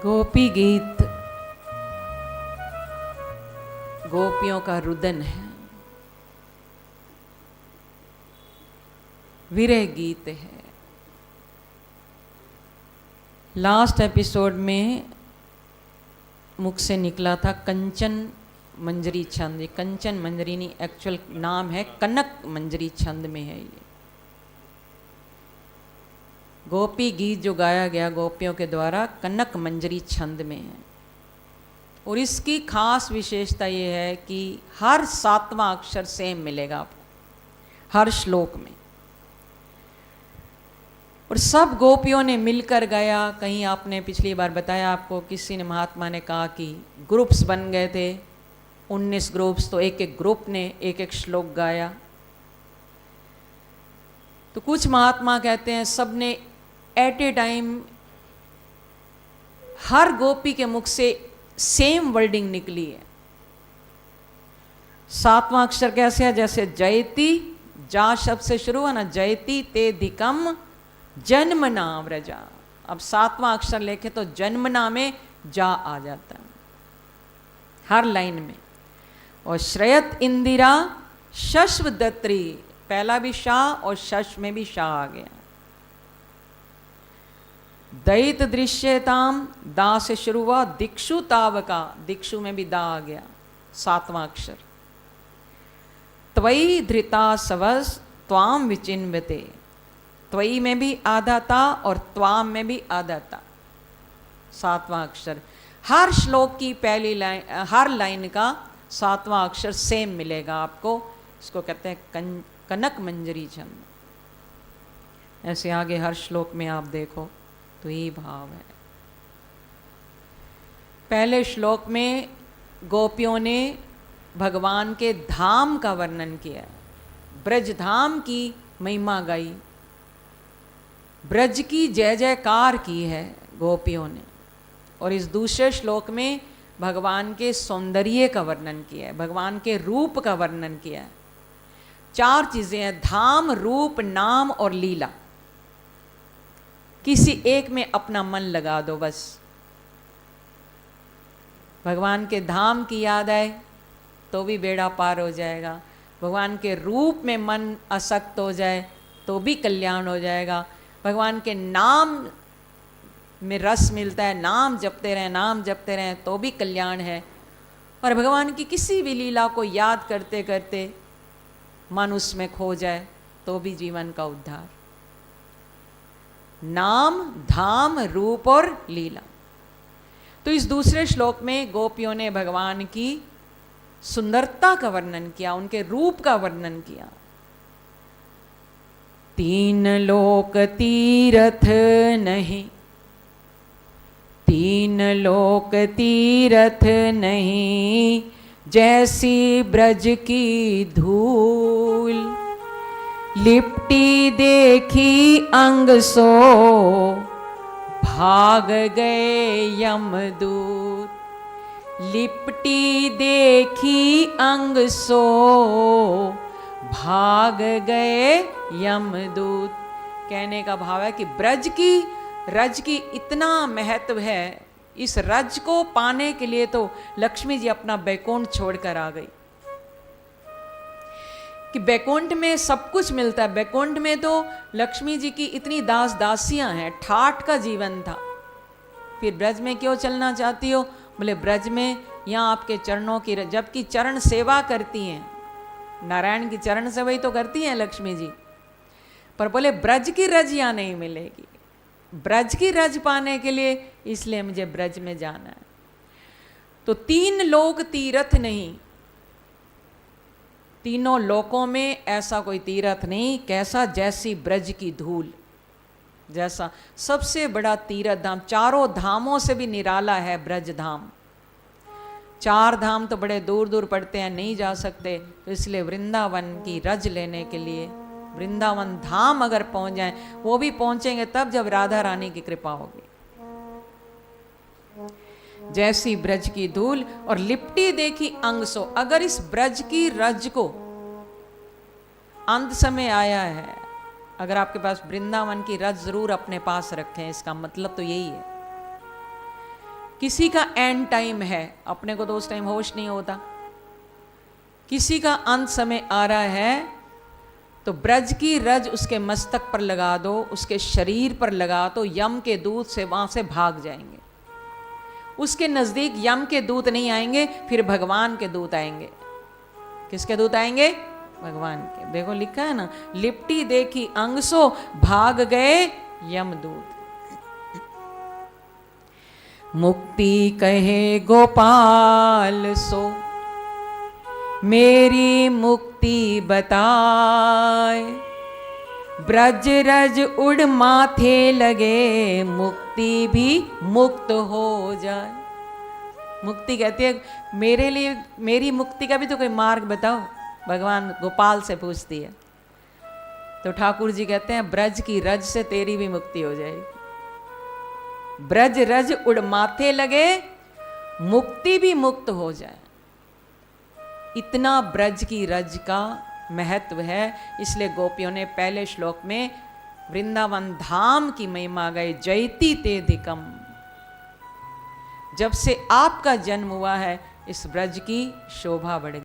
गोपी गीत गोपियों का रुदन है, विरह गीत है। लास्ट एपिसोड में मुख से निकला था कंचन मंजरी छंद। ये कंचन मंजरी नहीं, एक्चुअल नाम है कनक मंजरी छंद में है। ये गोपी गीत जो गाया गया गोपियों के द्वारा कनक मंजरी छंद में है। और इसकी खास विशेषता ये है कि हर 7वां अक्षर सेम मिलेगा आपको हर श्लोक में, और सब गोपियों ने मिलकर गाया। कहीं आपने पिछली बार बताया आपको, किसी ने महात्मा ने कहा कि ग्रुप्स बन गए थे, 19 ग्रुप्स, तो एक एक ग्रुप ने एक एक श्लोक गाया। तो कुछ महात्मा कहते हैं सब ने एट ए टाइम हर गोपी के मुख से सेम वर्डिंग निकली है। 7वां अक्षर कैसे है? जैसे जयति, जा शब्द से शुरू हुआ ना, जयति ते धिकम जन्मना व्रजा। अब 7वां अक्षर लेके तो जन्मना में जा आ जाता है हर लाइन में। और श्रेयत इंदिरा शश्व दत्री, पहला भी शाह और शश में भी शाह आ गया। दैत दृश्यताम, दा से शुरू हुआ, दिक्षु तावका, दिक्षु में भी दा आ गया 7वां अक्षर। त्वयि धृता सवस त्वाम विचिन्वते, त्वयि में भी आधा था और त्वाम में भी आधा था 7वां अक्षर। हर श्लोक की पहली लाइन, हर लाइन का 7वां अक्षर सेम मिलेगा आपको। इसको कहते हैं कनक मंजरी छंद। ऐसे आगे हर श्लोक में आप देखो तो ये भाव है। पहले श्लोक में गोपियों ने भगवान के धाम का वर्णन किया, ब्रज धाम की महिमा गाई, ब्रज की जय जयकार की है गोपियों ने। और इस दूसरे श्लोक में भगवान के सौंदर्य का वर्णन किया है, भगवान के रूप का वर्णन किया है। 4 चीजें हैं, धाम, रूप, नाम और लीला। किसी एक में अपना मन लगा दो बस। भगवान के धाम की याद आए तो भी बेड़ा पार हो जाएगा, भगवान के रूप में मन आसक्त हो जाए तो भी कल्याण हो जाएगा, भगवान के नाम में रस मिलता है, नाम जपते रहें, नाम जपते रहें तो भी कल्याण है। और भगवान की किसी भी लीला को याद करते करते मन उसमें खो जाए तो भी जीवन का उद्धार। नाम, धाम, रूप और लीला। तो इस दूसरे श्लोक में गोपियों ने भगवान की सुंदरता का वर्णन किया, उनके रूप का वर्णन किया। 3 लोक तीरथ नहीं, 3 लोक तीरथ नहीं, जैसी ब्रज की धूल, लिपटी देखी अंग सो, भाग गए यमदूत। लिपटी देखी अंग सो, भाग गए यमदूत। कहने का भाव है कि ब्रज की, रज की इतना महत्व है, इस रज को पाने के लिए तो लक्ष्मी जी अपना बैकुंठ छोड़कर आ गई। कि बैकुंठ में सब कुछ मिलता है, बैकुंठ में तो लक्ष्मी जी की इतनी दास दासियां हैं, ठाठ का जीवन था, फिर ब्रज में क्यों चलना चाहती हो? बोले ब्रज में यहाँ आपके चरणों की, जबकि चरण सेवा करती हैं, नारायण की चरण सेवा ही तो करती हैं लक्ष्मी जी, पर बोले ब्रज की रज यहाँ नहीं मिलेगी, ब्रज की रज पाने के लिए इसलिए मुझे ब्रज में जाना है। तो 3 लोक तीर्थ नहीं, तीनों लोकों में ऐसा कोई तीर्थ नहीं। कैसा? जैसी ब्रज की धूल, जैसा सबसे बड़ा तीर्थ धाम, 4 धामों से भी निराला है ब्रज धाम। 4 धाम तो बड़े दूर दूर पड़ते हैं, नहीं जा सकते, तो इसलिए वृंदावन की रज लेने के लिए वृंदावन धाम अगर पहुंच जाएं, वो भी पहुंचेंगे तब जब राधा रानी की कृपा होगी। जैसी ब्रज की धूल और लिपटी देखी अंग सो। अगर इस ब्रज की रज को अंत समय आया है, अगर आपके पास वृंदावन की रज जरूर अपने पास रखें, इसका मतलब तो यही है किसी का एंड टाइम है, अपने को तो उस टाइम होश नहीं होता, किसी का अंत समय आ रहा है, तो ब्रज की रज उसके मस्तक पर लगा दो, उसके शरीर पर लगा दो, यम के दूत से वहां से भाग जाएंगे। उसके नजदीक यम के दूत नहीं आएंगे, फिर भगवान के दूत आएंगे। किसके दूत आएंगे? भगवान के। देखो लिखा है ना, लिपटी देखी अंग सो भाग गए यमदूत। मुक्ति कहे गोपाल सो मेरी मुक्ति बताए, ब्रज रज उड़ माथे लगे मुक्ति भी मुक्त हो जाए। मुक्ति कहती है मेरे लिए, मेरी मुक्ति का भी तो कोई मार्ग बताओ, भगवान गोपाल से पूछती है। तो ठाकुर जी कहते हैं ब्रज की रज से तेरी भी मुक्ति हो जाएगी। ब्रज रज उड़ माथे लगे मुक्ति भी मुक्त हो जाए। इतना ब्रज की रज का महत्व है, इसलिए गोपियों ने पहले श्लोक में वृंदावन धाम की महिमा गाई, जयति तेधिकम। जब से आपका जन्म हुआ है इस ब्रज की शोभा बढ़ गई।